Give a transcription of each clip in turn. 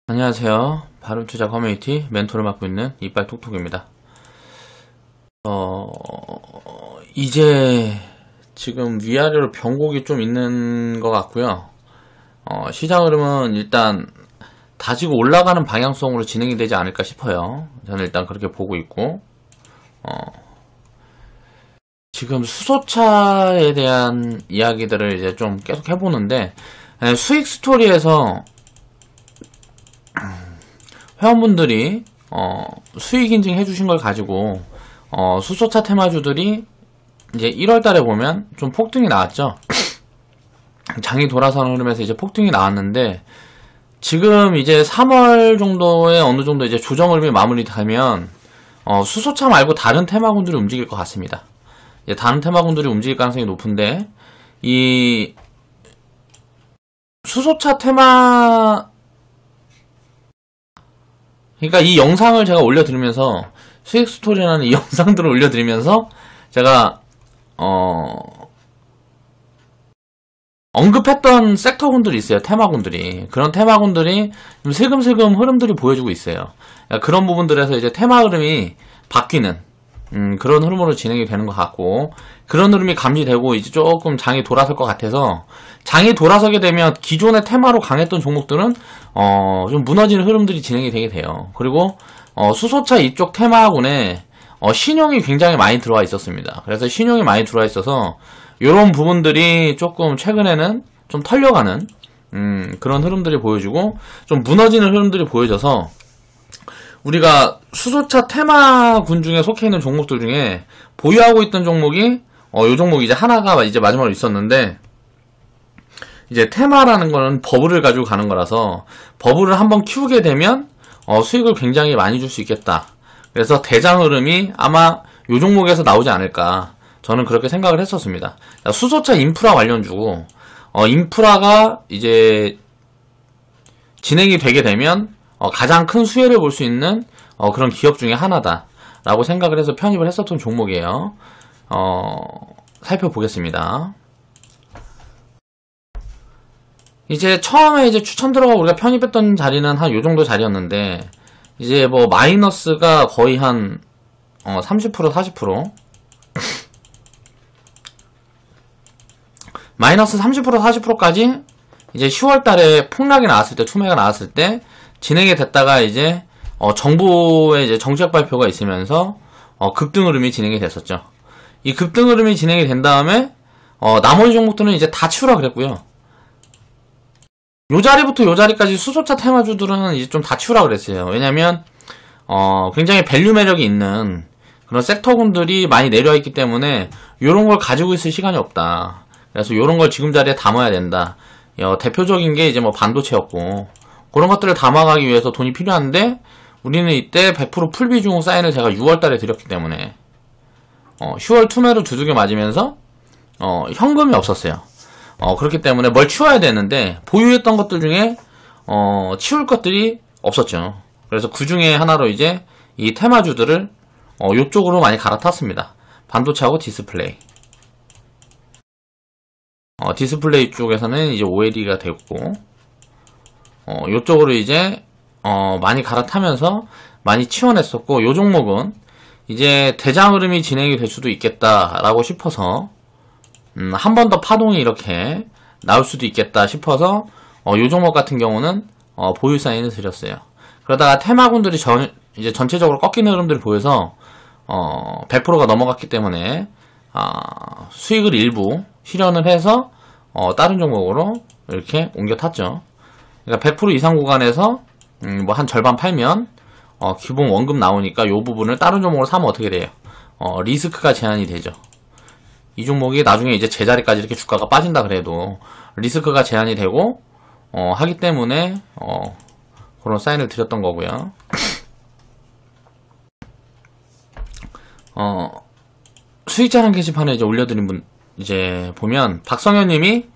안녕하세요. 바른투자 커뮤니티 멘토를 맡고 있는 이빨톡톡입니다. 이제 지금 위아래로 변곡이 좀 있는 것 같고요. 시장 흐름은 일단 다지고 올라가는 방향성으로 진행이 되지 않을까 싶어요. 저는 일단 그렇게 보고 있고, 지금 수소차에 대한 이야기들을 이제 좀 계속 해보는데, 수익 스토리에서 회원분들이 수익 인증 해주신 걸 가지고 수소차 테마주들이 이제 1월달에 보면 좀 폭등이 나왔죠. 장이 돌아서는 흐름에서 이제 폭등이 나왔는데, 지금 이제 3월 정도에 어느 정도 이제 조정 흐름이 마무리되면 수소차 말고 다른 테마군들이 움직일 것 같습니다. 이제 다른 테마군들이 움직일 가능성이 높은데, 이 수소차 테마, 그러니까 이 영상을 제가 올려드리면서, 수익 스토리라는 이 영상들을 올려드리면서 제가 언급했던 섹터군들이 있어요. 테마군들이. 그런 테마군들이 좀 슬금슬금 흐름들이 보여주고 있어요. 그러니까 그런 부분들에서 이제 테마 흐름이 바뀌는 그런 흐름으로 진행이 되는 것 같고, 그런 흐름이 감지되고 이제 조금 장이 돌아설 것 같아서, 장이 돌아서게 되면 기존의 테마로 강했던 종목들은 좀 무너지는 흐름들이 진행이 되게 돼요. 그리고 수소차 이쪽 테마군에 신용이 굉장히 많이 들어와 있었습니다. 그래서 신용이 많이 들어와 있어서 이런 부분들이 조금 최근에는 좀 털려가는 그런 흐름들이 보여주고, 좀 무너지는 흐름들이 보여져서, 우리가 수소차 테마군 중에 속해 있는 종목들 중에 보유하고 있던 종목이 요 종목이 이제 하나가 이제 마지막으로 있었는데, 이제 테마라는 거는 버블을 가지고 가는 거라서 버블을 한번 키우게 되면 수익을 굉장히 많이 줄 수 있겠다. 그래서 대장 흐름이 아마 요 종목에서 나오지 않을까, 저는 그렇게 생각을 했었습니다. 수소차 인프라 관련주고, 인프라가 이제 진행이 되게 되면 가장 큰 수혜를 볼 수 있는 그런 기업 중에 하나다 라고 생각을 해서 편입을 했었던 종목이에요. 살펴보겠습니다. 이제 처음에 이제 추천 들어가 우리가 편입했던 자리는 한 요정도 자리였는데, 이제 뭐 마이너스가 거의 한 30% 40% 마이너스 30% 40%까지 이제 10월달에 폭락이 나왔을 때, 투매가 나왔을 때 진행이 됐다가, 이제 정부의 이제 정책 발표가 있으면서 급등 흐름이 진행이 됐었죠. 이 급등 흐름이 진행이 된 다음에 나머지 종목들은 이제 다 치우라 그랬고요. 요 자리부터 요 자리까지 수소차 테마주들은 이제 좀 다 치우라 그랬어요. 왜냐면 굉장히 밸류 매력이 있는 그런 섹터군들이 많이 내려와 있기 때문에 요런 걸 가지고 있을 시간이 없다. 그래서 요런 걸 지금 자리에 담아야 된다. 대표적인 게 이제 뭐 반도체였고, 그런 것들을 담아가기 위해서 돈이 필요한데, 우리는 이때 100% 풀비중 사인을 제가 6월달에 드렸기 때문에 10월 투매로 두둑이 맞으면서 현금이 없었어요. 그렇기 때문에 뭘 치워야 되는데, 보유했던 것들 중에 치울 것들이 없었죠. 그래서 그 중에 하나로 이제 이 테마주들을 요쪽으로 많이 갈아탔습니다. 반도체하고 디스플레이. 디스플레이 쪽에서는 이제 OLED가 됐고, 요쪽으로 이제 많이 갈아타면서 많이 치워냈었고, 요 종목은 이제 대장 흐름이 진행이 될 수도 있겠다라고 싶어서 한 번 더 파동이 이렇게 나올 수도 있겠다 싶어서 요 종목 같은 경우는 보유 사인을 드렸어요. 그러다가 테마군들이 이제 전체적으로 꺾이는 흐름들을 보여서 100%가 넘어갔기 때문에 수익을 일부 실현을 해서 다른 종목으로 이렇게 옮겨 탔죠. 그러니까 100% 이상 구간에서 뭐 한 절반 팔면 기본 원금 나오니까 요 부분을 다른 종목으로 사면 어떻게 돼요? 리스크가 제한이 되죠. 이 종목이 나중에 이제 제자리까지 이렇게 주가가 빠진다 그래도 리스크가 제한이 되고 하기 때문에 그런 사인을 드렸던 거고요. 수익자랑 게시판에 이제 올려드린 분 이제 보면 박성현님이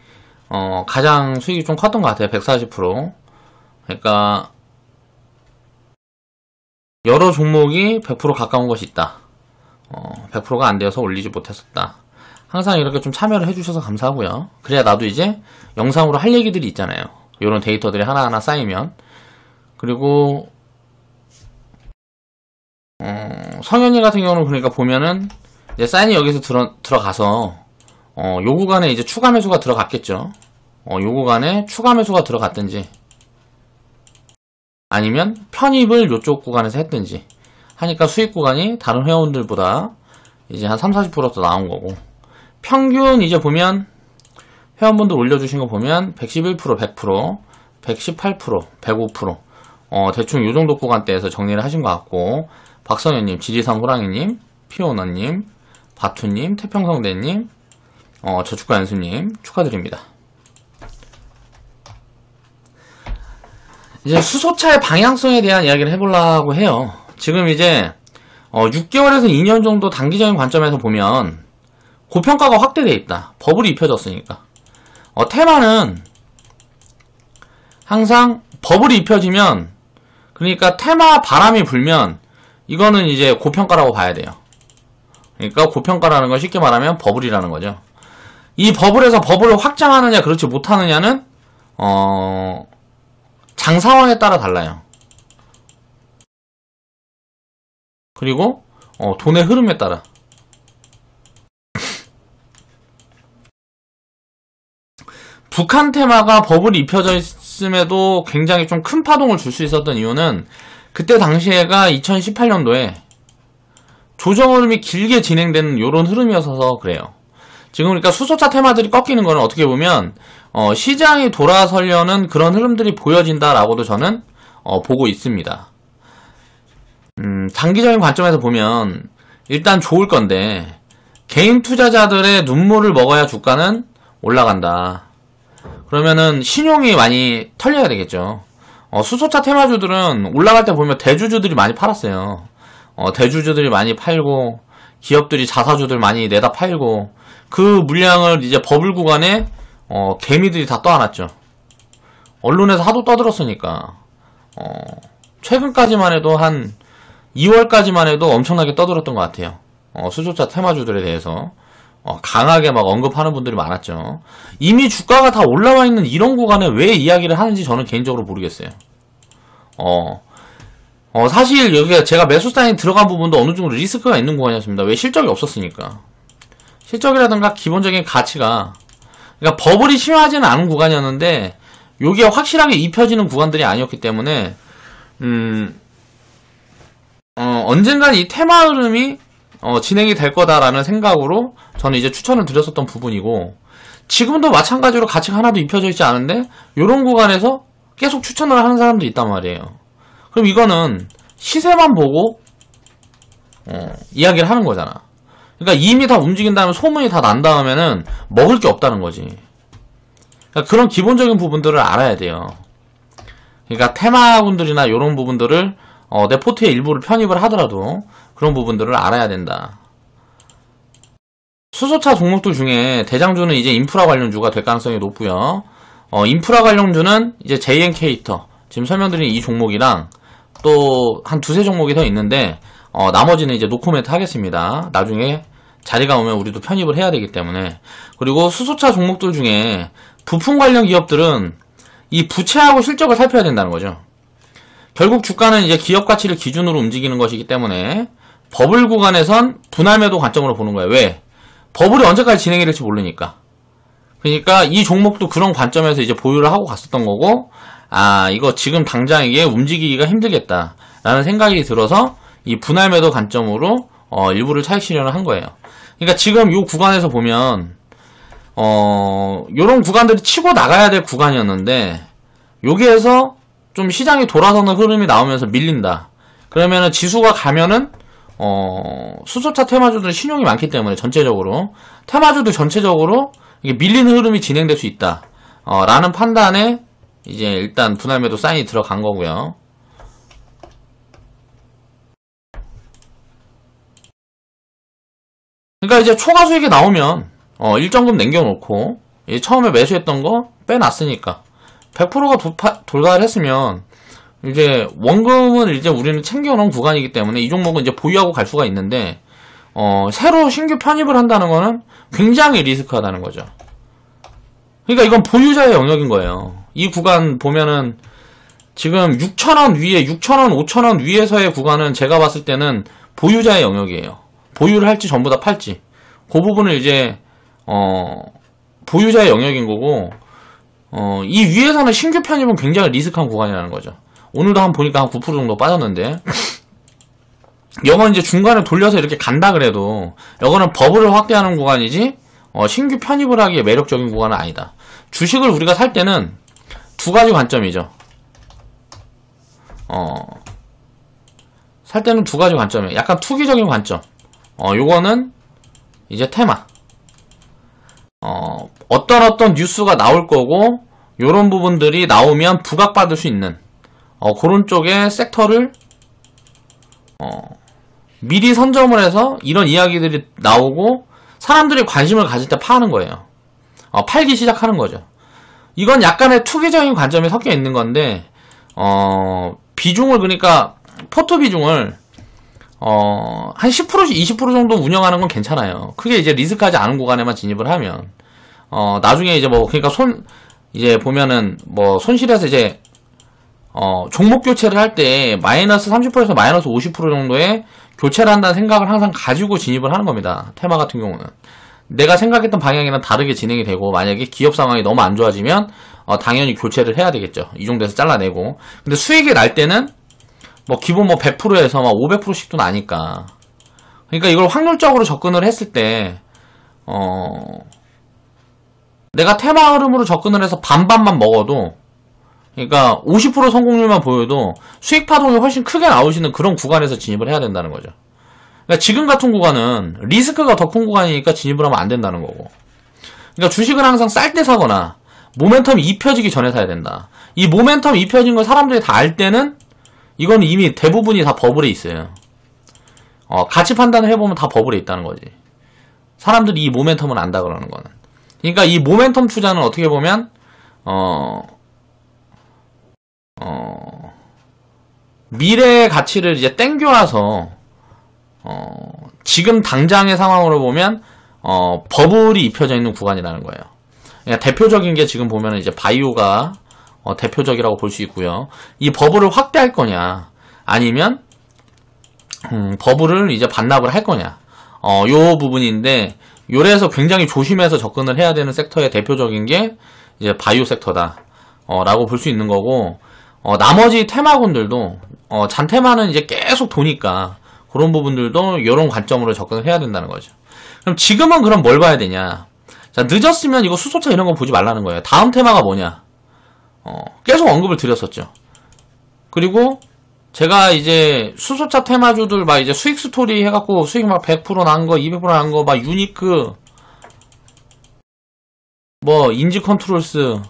가장 수익이 좀 컸던 것 같아요. 140%. 그러니까 여러 종목이 100% 가까운 것이 있다. 100%가 안 되어서 올리지 못했었다. 항상 이렇게 좀 참여를 해주셔서 감사하고요. 그래야 나도 이제 영상으로 할 얘기들이 있잖아요. 이런 데이터들이 하나하나 쌓이면 그리고 성현이 같은 경우는 그러니까 보면은 이제 사인이 여기서 들어가서 요 구간에 이제 추가 매수가 들어갔겠죠. 요 구간에 추가 매수가 들어갔든지 아니면 편입을 요쪽 구간에서 했든지 하니까 수익 구간이 다른 회원들보다 이제 한 30-40% 더 나온 거고, 평균 이제 보면 회원분들 올려주신 거 보면 111%, 100%, 118%, 105%, 대충 요 정도 구간대에서 정리를 하신 것 같고, 박성현님, 지리산 호랑이님, 피오너님, 바투님, 태평성대님, 저축가 연수님 축하드립니다. 이제 수소차의 방향성에 대한 이야기를 해보려고 해요. 지금 이제 6개월에서 2년 정도 단기적인 관점에서 보면 고평가가 확대되어 있다. 버블이 입혀졌으니까. 테마는 항상 버블이 입혀지면, 그러니까 테마 바람이 불면 이거는 이제 고평가라고 봐야 돼요. 그러니까 고평가라는 건 쉽게 말하면 버블이라는 거죠. 이 버블에서 버블을 확장하느냐 그렇지 못하느냐는 장 상황에 따라 달라요. 그리고 돈의 흐름에 따라. 북한 테마가 버블이 입혀져 있음에도 굉장히 좀 큰 파동을 줄 수 있었던 이유는 그때 당시에가 2018년도에 조정 흐름이 길게 진행되는 요런 흐름이어서 그래요. 지금 그러니까 수소차 테마들이 꺾이는 거는 어떻게 보면 시장이 돌아서려는 그런 흐름들이 보여진다라고도 저는 보고 있습니다. 장기적인 관점에서 보면 일단 좋을 건데, 개인 투자자들의 눈물을 먹어야 주가는 올라간다. 그러면은 신용이 많이 털려야 되겠죠. 수소차 테마주들은 올라갈 때 보면 대주주들이 많이 팔았어요. 대주주들이 많이 팔고 기업들이 자사주들 많이 내다 팔고, 그 물량을 이제 버블 구간에 개미들이 다 떠안았죠. 언론에서 하도 떠들었으니까. 최근까지만 해도 한 2월까지만 해도 엄청나게 떠들었던 것 같아요. 수소차 테마주들에 대해서 강하게 막 언급하는 분들이 많았죠. 이미 주가가 다 올라와 있는 이런 구간에 왜 이야기를 하는지 저는 개인적으로 모르겠어요. 사실 여기가 제가 매수 사인이 들어간 부분도 어느 정도 리스크가 있는 구간이었습니다. 왜? 실적이 없었으니까. 실적이라든가 기본적인 가치가, 그러니까 버블이 심하지는 않은 구간이었는데 요게 확실하게 입혀지는 구간들이 아니었기 때문에 언젠간 이 테마 흐름이 진행이 될 거다라는 생각으로 저는 이제 추천을 드렸었던 부분이고, 지금도 마찬가지로 가치가 하나도 입혀져 있지 않은데 요런 구간에서 계속 추천을 하는 사람도 있단 말이에요. 그럼 이거는 시세만 보고 이야기를 하는 거잖아. 그러니까 이미 다 움직인 다음에 소문이 다 난 다음에는 먹을 게 없다는 거지. 그러니까 그런 기본적인 부분들을 알아야 돼요. 그러니까 테마군들이나 이런 부분들을 내 포트의 일부를 편입을 하더라도 그런 부분들을 알아야 된다. 수소차 종목들 중에 대장주는 이제 인프라 관련주가 될 가능성이 높고요. 인프라 관련주는 이제 JN캐리터, 지금 설명드린 이 종목이랑 또 한 두세 종목이 더 있는데 나머지는 이제 노코멘트 하겠습니다. 나중에 자리가 오면 우리도 편입을 해야 되기 때문에. 그리고 수소차 종목들 중에 부품 관련 기업들은 이 부채하고 실적을 살펴야 된다는 거죠. 결국 주가는 이제 기업 가치를 기준으로 움직이는 것이기 때문에 버블 구간에선 분할 매도 관점으로 보는 거예요. 왜? 버블이 언제까지 진행이 될지 모르니까. 그러니까 이 종목도 그런 관점에서 이제 보유를 하고 갔었던 거고, 이거 지금 당장 이게 움직이기가 힘들겠다 라는 생각이 들어서 이 분할 매도 관점으로 일부를 차익 실현을 한 거예요. 그러니까 지금 이 구간에서 보면 요런 구간들이 치고 나가야 될 구간이었는데, 여기에서 좀 시장이 돌아서는 흐름이 나오면서 밀린다. 그러면은 지수가 가면은 수소차 테마주들은 신용이 많기 때문에 전체적으로 테마주도 전체적으로 이게 밀리는 흐름이 진행될 수 있다 라는 판단에 이제 일단 분할 매도 사인이 들어간 거고요. 그러니까 이제 초과 수익이 나오면 일정금 남겨놓고 처음에 매수했던 거 빼놨으니까 100%가 돌달했으면 이제 원금을 이제 우리는 챙겨놓은 구간이기 때문에 이 종목은 이제 보유하고 갈 수가 있는데, 새로 신규 편입을 한다는 거는 굉장히 리스크하다는 거죠. 그러니까 이건 보유자의 영역인 거예요. 이 구간 보면은 지금 6,000원 위에 6,000원 5,000원 위에서의 구간은 제가 봤을 때는 보유자의 영역이에요. 보유를 할지 전부 다 팔지 그 부분을 이제 보유자의 영역인 거고 이 위에서는 신규 편입은 굉장히 리스크한 구간이라는 거죠. 오늘도 보니까 한 9% 정도 빠졌는데 이건 이제 중간에 돌려서 이렇게 간다 그래도 이거는 버블을 확대하는 구간이지 신규 편입을 하기에 매력적인 구간은 아니다. 주식을 우리가 살 때는 두 가지 관점이죠. 살 때는 두 가지 관점이에요. 약간 투기적인 관점. 요거는 이제 테마. 어떤 뉴스가 나올 거고 요런 부분들이 나오면 부각받을 수 있는 그런 쪽의 섹터를 미리 선점을 해서 이런 이야기들이 나오고 사람들이 관심을 가질 때 파는 거예요. 팔기 시작하는 거죠. 이건 약간의 투기적인 관점이 섞여 있는 건데 비중을 그러니까 포트 비중을 한 10%, 20% 정도 운영하는 건 괜찮아요. 크게 이제 리스크하지 않은 구간에만 진입을 하면 나중에 이제 그러니까 이제 보면은 손실해서 이제 종목 교체를 할 때 마이너스 30%에서 마이너스 50% 정도의 교체를 한다는 생각을 항상 가지고 진입을 하는 겁니다. 테마 같은 경우는 내가 생각했던 방향이랑 다르게 진행이 되고 만약에 기업 상황이 너무 안 좋아지면 당연히 교체를 해야 되겠죠. 이 정도에서 잘라내고 근데 수익이 날 때는 기본 100%에서 막 500%씩도 나니까 그러니까 이걸 확률적으로 접근을 했을 때 내가 테마 흐름으로 접근을 해서 반반만 먹어도 그러니까 50% 성공률만 보여도 수익 파동이 훨씬 크게 나오시는 그런 구간에서 진입을 해야 된다는 거죠. 그러니까 지금 같은 구간은 리스크가 더 큰 구간이니까 진입을 하면 안 된다는 거고. 그러니까 주식은 항상 쌀 때 사거나 모멘텀이 입혀지기 전에 사야 된다. 이 모멘텀 입혀진 걸 사람들이 다 알 때는 이건 이미 대부분이 다 버블에 있어요. 가치 판단을 해보면 다 버블에 있다는 거지. 사람들이 이 모멘텀을 안다 그러는 거는. 그러니까 이 모멘텀 투자는 어떻게 보면 미래의 가치를 이제 땡겨와서 지금 당장의 상황으로 보면 버블이 입혀져 있는 구간이라는 거예요. 그러니까 대표적인 게 지금 보면 이제 바이오가 대표적이라고 볼 수 있고요. 이 버블을 확대할 거냐 아니면 버블을 이제 반납을 할 거냐 요 부분인데 요래서 굉장히 조심해서 접근을 해야 되는 섹터의 대표적인 게 이제 바이오 섹터다 라고 볼 수 있는 거고 나머지 테마군들도 잔테마는 이제 계속 도니까 그런 부분들도 이런 관점으로 접근을 해야 된다는 거죠. 그럼 지금은 그럼 뭘 봐야 되냐? 자, 늦었으면 이거 수소차 이런 거 보지 말라는 거예요. 다음 테마가 뭐냐? 계속 언급을 드렸었죠. 그리고 제가 이제 수소차 테마주들 막 이제 수익 스토리 해갖고 수익 막 100% 난 거, 200% 난 거, 막 유니크, 인지 컨트롤스,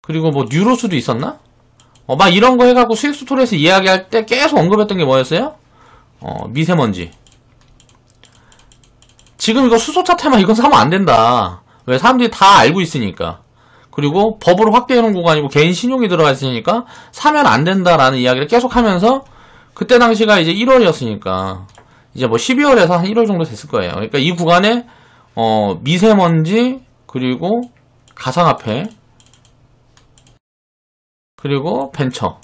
그리고 뉴로스도 있었나? 막 이런 거 해갖고 수익 스토리에서 이야기할 때 계속 언급했던 게 뭐였어요? 미세먼지. 지금 이거 수소차 테마 이건 사면 안 된다. 왜? 사람들이 다 알고 있으니까. 그리고 법으로 확대해놓은 구간이고 개인 신용이 들어가 있으니까 사면 안 된다라는 이야기를 계속 하면서 그때 당시가 이제 1월이었으니까 이제 12월에서 한 1월 정도 됐을 거예요. 그러니까 이 구간에 미세먼지 그리고 가상화폐 그리고 벤처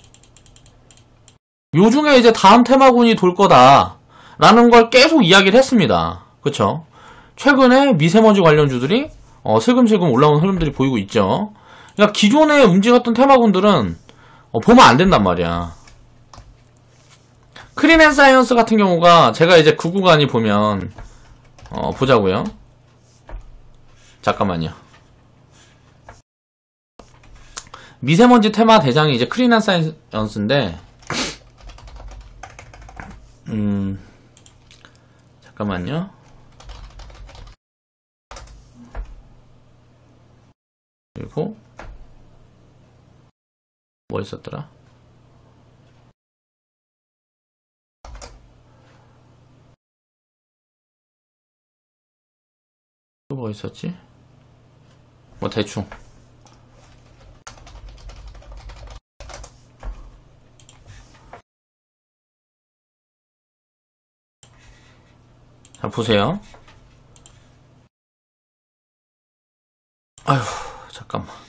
요 중에 이제 다음 테마군이 돌 거다 라는 걸 계속 이야기를 했습니다. 그쵸? 최근에 미세먼지 관련주들이 슬금슬금 올라온 흐름들이 보이고 있죠. 그러니까 기존에 움직였던 테마군들은 보면 안 된단 말이야. 크린앤사이언스 같은 경우가 제가 이제 그 구간이 보면 보자고요. 잠깐만요. 미세먼지 테마 대장이 이제 크린앤사이언스인데 잠깐만요. 그리고 뭐 있었더라? 또 뭐 있었지? 대충 자 보세요. 아휴 잠깐 잠깐만.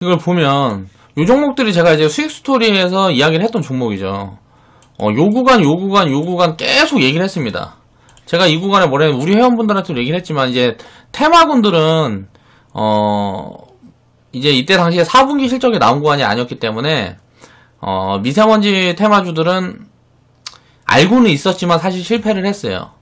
이걸 보면 요 종목들이 제가 이제 수익 스토리에서 이야기를 했던 종목이죠. 요 구간 계속 얘기를 했습니다. 제가 이 구간에 우리 회원분들한테도 얘기를 했지만 이제 테마군들은 이제 이때 당시에 4분기 실적이 나온 구간이 아니었기 때문에 미세먼지 테마주들은 알고는 있었지만 사실 실패를 했어요.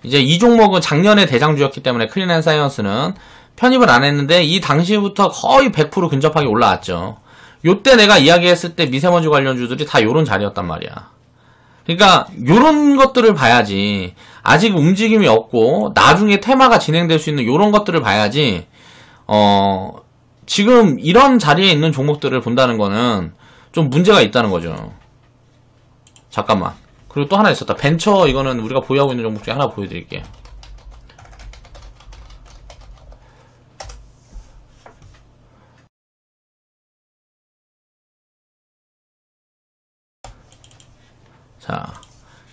이제 이 종목은 작년에 대장주였기 때문에 클린앤사이언스는 편입을 안 했는데 이 당시부터 거의 100% 근접하게 올라왔죠. 요때 내가 이야기했을 때 미세먼지 관련주들이 다 요런 자리였단 말이야. 그러니까 요런 것들을 봐야지. 아직 움직임이 없고 나중에 테마가 진행될 수 있는 요런 것들을 봐야지. 지금 이런 자리에 있는 종목들을 본다는 거는 좀 문제가 있다는 거죠. 잠깐만. 그리고 또 하나 있었다. 벤처, 이거는 우리가 보유하고 있는 종목 중에 하나 보여드릴게요. 자,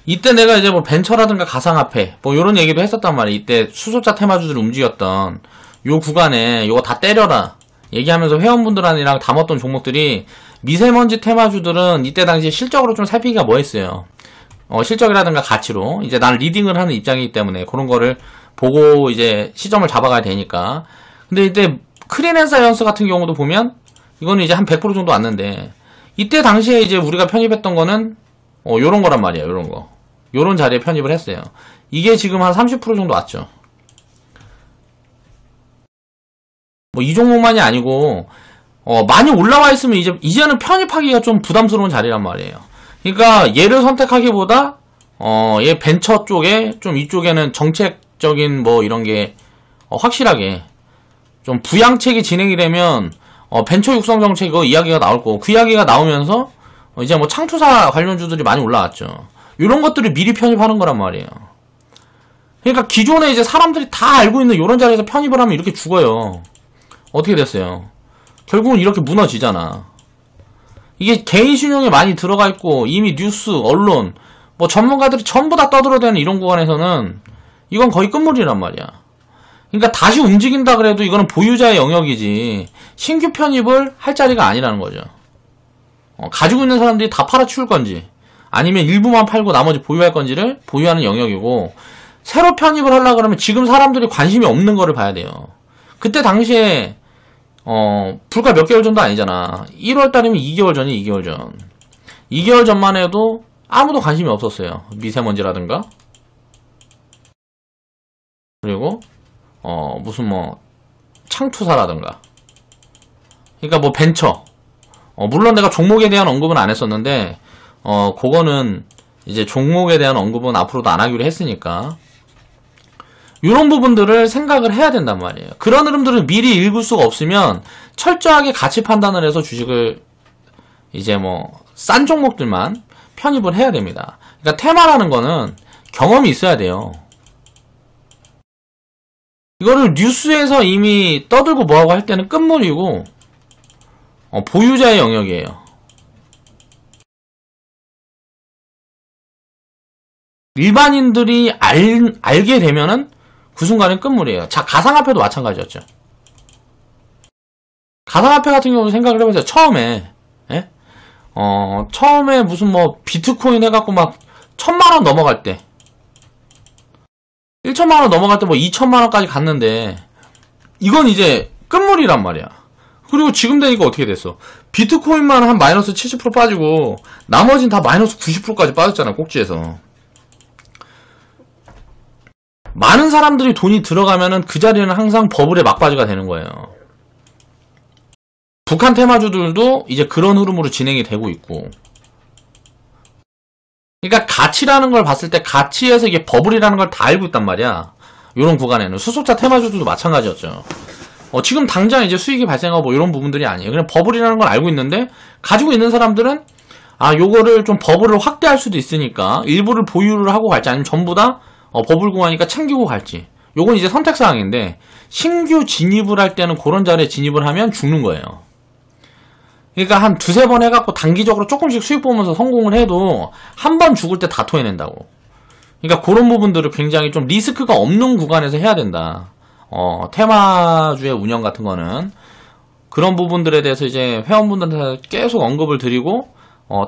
이때 내가 이제 뭐 벤처라든가 가상화폐 뭐 요런 얘기도 했었단 말이야. 이때 수소차 테마주들을 움직였던 요 구간에 요거 다 때려라 얘기하면서 회원분들이랑 담았던 종목들이, 미세먼지 테마주들은 이때 당시에 실적으로 좀 살피기가 뭐했어요. 실적이라든가 가치로 이제 나는 리딩을 하는 입장이기 때문에 그런 거를 보고 이제 시점을 잡아가야 되니까. 근데 이때 클린앤사이언스 같은 경우도 보면 이거는 이제 한 100% 정도 왔는데, 이때 당시에 이제 우리가 편입했던 거는 요런 거란 말이에요. 요런 거. 요런 자리에 편입을 했어요. 이게 지금 한 30% 정도 왔죠. 뭐 이 종목만이 아니고 많이 올라와 있으면 이제는 편입하기가 좀 부담스러운 자리란 말이에요. 그러니까 얘를 선택하기보다 얘 벤처 쪽에 좀, 이쪽에는 정책적인 뭐 이런 게 확실하게 좀 부양책이 진행이 되면 벤처 육성 정책 이거 이야기가 나올 거고, 그 이야기가 나오면서 이제 뭐 창투사 관련주들이 많이 올라왔죠. 이런 것들을 미리 편입하는 거란 말이에요. 그러니까 기존에 이제 사람들이 다 알고 있는 이런 자리에서 편입을 하면 이렇게 죽어요. 어떻게 됐어요? 결국은 이렇게 무너지잖아. 이게 개인 신용에 많이 들어가 있고 이미 뉴스, 언론, 뭐 전문가들이 전부 다 떠들어대는 이런 구간에서는 이건 거의 끝물이란 말이야. 그러니까 다시 움직인다 그래도 이거는 보유자의 영역이지 신규 편입을 할 자리가 아니라는 거죠. 가지고 있는 사람들이 다 팔아치울 건지 아니면 일부만 팔고 나머지 보유할 건지를 보유하는 영역이고, 새로 편입을 하려고 그러면 지금 사람들이 관심이 없는 거를 봐야 돼요. 그때 당시에 불과 몇 개월 전도 아니잖아. 1월 달이면 2개월 전이 2개월 전. 2개월 전만 해도 아무도 관심이 없었어요. 미세먼지라든가. 그리고 무슨 뭐 창투사라든가. 그러니까 뭐 벤처. 물론 내가 종목에 대한 언급은 안 했었는데 그거는 이제 종목에 대한 언급은 앞으로도 안 하기로 했으니까 이런 부분들을 생각을 해야 된단 말이에요. 그런 흐름들을 미리 읽을 수가 없으면 철저하게 가치 판단을 해서 주식을 이제 뭐 싼 종목들만 편입을 해야 됩니다. 그러니까 테마라는 거는 경험이 있어야 돼요. 이거를 뉴스에서 이미 떠들고 뭐하고 할 때는 끝물이고 보유자의 영역이에요. 일반인들이 알게 되면은 그 순간은 끝물이에요. 자, 가상화폐도 마찬가지였죠. 가상화폐 같은 경우도 생각을 해보세요. 처음에, 예? 처음에 무슨 뭐 비트코인 해갖고 막 1000만원 넘어갈 때, 1천만원 넘어갈 때 뭐 2천만원까지 갔는데, 이건 이제 끝물이란 말이야. 그리고 지금 되니까 어떻게 됐어? 비트코인만 한 마이너스 70% 빠지고 나머지는 다 마이너스 90%까지 빠졌잖아, 꼭지에서. 많은 사람들이 돈이 들어가면은 그 자리는 항상 버블의 막바지가 되는 거예요. 북한 테마주들도 이제 그런 흐름으로 진행이 되고 있고. 그러니까 가치라는 걸 봤을 때 가치에서 이게 버블이라는 걸 다 알고 있단 말이야. 이런 구간에는. 수소차 테마주들도 마찬가지였죠. 지금 당장 이제 수익이 발생하고 뭐 이런 부분들이 아니에요. 그냥 버블이라는 걸 알고 있는데, 가지고 있는 사람들은 요거를 좀 버블을 확대할 수도 있으니까 일부를 보유를 하고 갈지 아니면 전부 다 버블 구간이니까 챙기고 갈지. 요건 이제 선택사항인데, 신규 진입을 할 때는 그런 자리에 진입을 하면 죽는 거예요. 그러니까 한 두세 번 해갖고 단기적으로 조금씩 수익 보면서 성공을 해도 한 번 죽을 때 다 토해낸다고. 그러니까 그런 부분들을 굉장히 좀 리스크가 없는 구간에서 해야 된다. 테마주의 운영 같은 거는 그런 부분들에 대해서 이제 회원분들한테 계속 언급을 드리고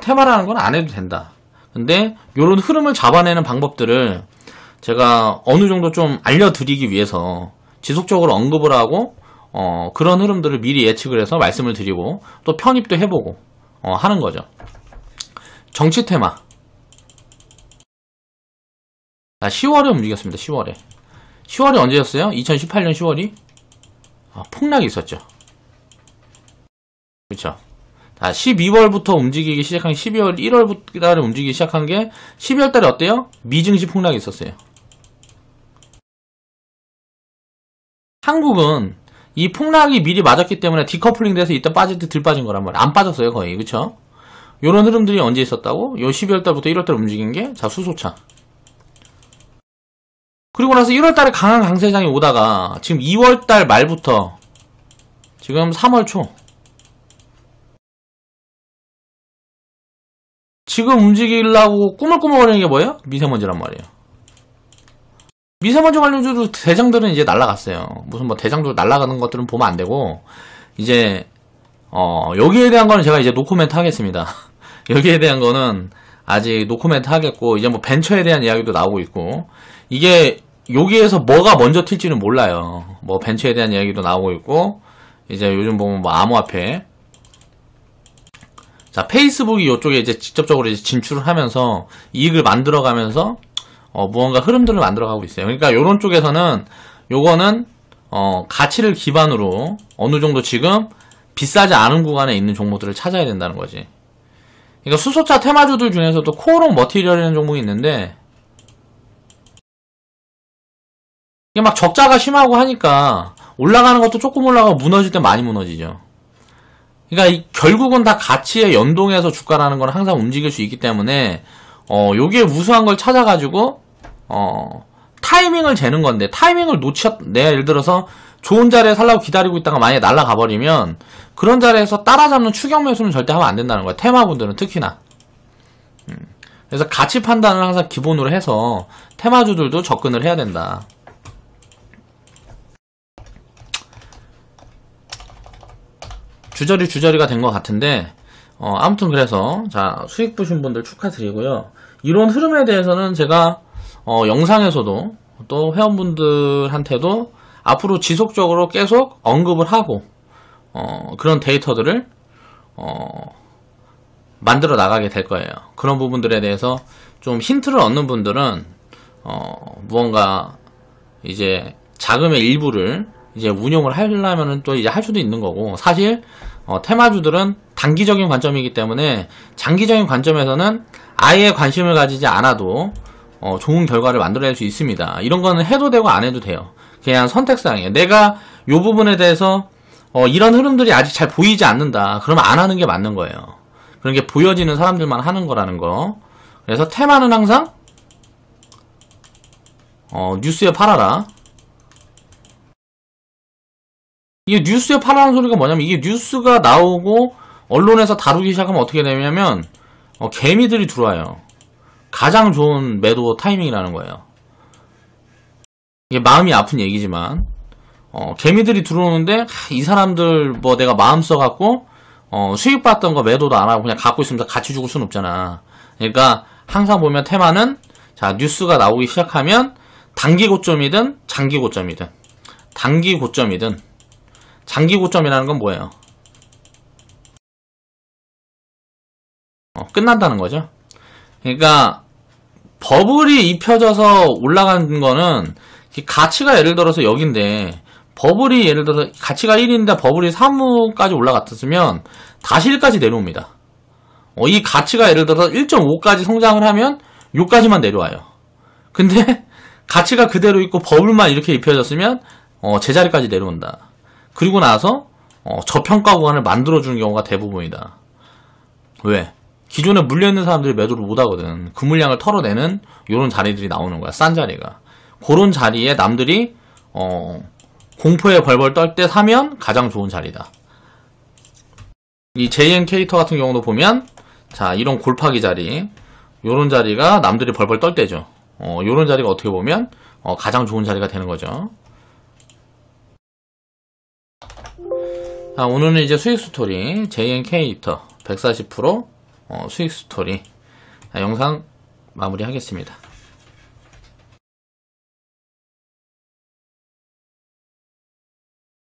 테마라는 건 안 해도 된다. 근데 요런 흐름을 잡아내는 방법들을 제가 어느 정도 좀 알려드리기 위해서 지속적으로 언급을 하고 그런 흐름들을 미리 예측을 해서 말씀을 드리고 또 편입도 해보고 하는 거죠. 정치 테마. 10월에 움직였습니다. 10월이 언제였어요? 2018년 10월이? 폭락이 있었죠. 그쵸. 12월부터 움직이기 시작한 12월, 1월달에 움직이기 시작한 게 12월달에 어때요? 미증시 폭락이 있었어요. 한국은 이 폭락이 미리 맞았기 때문에 디커플링 돼서 이때 빠질 때 덜 빠진 거란 말이에요. 안 빠졌어요, 거의. 그쵸? 요런 흐름들이 언제 있었다고? 요 12월달부터 1월달 움직인 게, 수소차. 그리고 나서 1월달에 강한 강세장이 오다가, 지금 2월달 말부터, 지금 3월 초. 지금 움직이려고 꾸물꾸물거리는 게 뭐예요? 미세먼지란 말이에요. 미세먼지 관련주도 대장들은 이제 날라갔어요. 무슨 뭐 대장들 날라가는 것들은 보면 안 되고, 이제, 여기에 대한 거는 제가 이제 노코멘트 하겠습니다. 여기에 대한 거는 아직 노코멘트 하겠고, 이제 뭐 벤처에 대한 이야기도 나오고 있고, 이게 여기에서 뭐가 먼저 튈지는 몰라요. 뭐 벤처에 대한 이야기도 나오고 있고, 이제 요즘 보면 뭐 암호화폐. 자, 페이스북이 이쪽에 이제 직접적으로 이제 진출을 하면서 이익을 만들어가면서 무언가 흐름들을 만들어가고 있어요. 그러니까 요런 쪽에서는 요거는 가치를 기반으로 어느 정도 지금 비싸지 않은 구간에 있는 종목들을 찾아야 된다는 거지. 그러니까 수소차 테마주들 중에서도 코어롱 머티리얼이라는 종목이 있는데 이게 막 적자가 심하고 하니까 올라가는 것도 조금 올라가고 무너질 때 많이 무너지죠. 그러니까 결국은 다 가치에 연동해서 주가라는 건 항상 움직일 수 있기 때문에 요게 우수한 걸 찾아가지고 타이밍을 재는 건데 타이밍을 내가 예를 들어서 좋은 자리에 살라고 기다리고 있다가 만약에 날아가 버리면 그런 자리에서 따라잡는 추격 매수는 절대 하면 안 된다는 거야. 테마분들은 특히나. 그래서 가치 판단을 항상 기본으로 해서 테마주들도 접근을 해야 된다. 주저리가 된 것 같은데 아무튼 그래서 자 수익 보신 분들 축하드리고요. 이런 흐름에 대해서는 제가 영상에서도 또 회원분들한테도 앞으로 지속적으로 계속 언급을 하고 그런 데이터들을 만들어 나가게 될 거예요. 그런 부분들에 대해서 좀 힌트를 얻는 분들은 무언가 이제 자금의 일부를 이제 운용을 하려면은 또 이제 할 수도 있는 거고, 사실 테마주들은 단기적인 관점이기 때문에 장기적인 관점에서는 아예 관심을 가지지 않아도 좋은 결과를 만들어낼 수 있습니다. 이런 거는 해도 되고 안 해도 돼요. 그냥 선택사항이에요. 내가 이 부분에 대해서 이런 흐름들이 아직 잘 보이지 않는다. 그러면 안 하는 게 맞는 거예요. 그런 게 보여지는 사람들만 하는 거라는 거. 그래서 테마는 항상 뉴스에 팔아라. 이게 뉴스에 팔아라는 소리가 뭐냐면 이게 뉴스가 나오고 언론에서 다루기 시작하면 어떻게 되냐면 개미들이 들어와요. 가장 좋은 매도 타이밍이라는 거예요. 이게 마음이 아픈 얘기지만 개미들이 들어오는데 이 사람들 뭐 내가 마음 써갖고 수익 봤던 거 매도도 안 하고 그냥 갖고 있으면서 같이 죽을 순 없잖아. 그러니까 항상 보면 테마는 자 뉴스가 나오기 시작하면 단기 고점이든 장기 고점이든 장기 고점이라는 건 뭐예요? 끝난다는 거죠. 그러니까 버블이 입혀져서 올라가는 거는 가치가 예를 들어서 여긴데 버블이 예를 들어서 가치가 1인데 버블이 3까지 올라갔으면 다시 1까지 내려옵니다. 이 가치가 예를 들어서 1.5까지 성장을 하면 요까지만 내려와요. 근데 가치가 그대로 있고 버블만 이렇게 입혀졌으면 제자리까지 내려온다. 그리고 나서 저평가 구간을 만들어주는 경우가 대부분이다. 왜? 기존에 물려있는 사람들이 매도를 못하거든. 그 물량을 털어내는 이런 자리들이 나오는 거야. 싼 자리가. 그런 자리에 남들이 공포에 벌벌 떨 때 사면 가장 좋은 자리다. 이 JN 캐릭터 같은 경우도 보면, 자, 이런 골파기 자리, 요런 자리가 남들이 벌벌 떨 때죠. 요런 자리가 어떻게 보면, 가장 좋은 자리가 되는 거죠. 자, 오늘은 이제 수익 스토리, JN 캐릭터 140% 수익 스토리 영상 마무리 하겠습니다.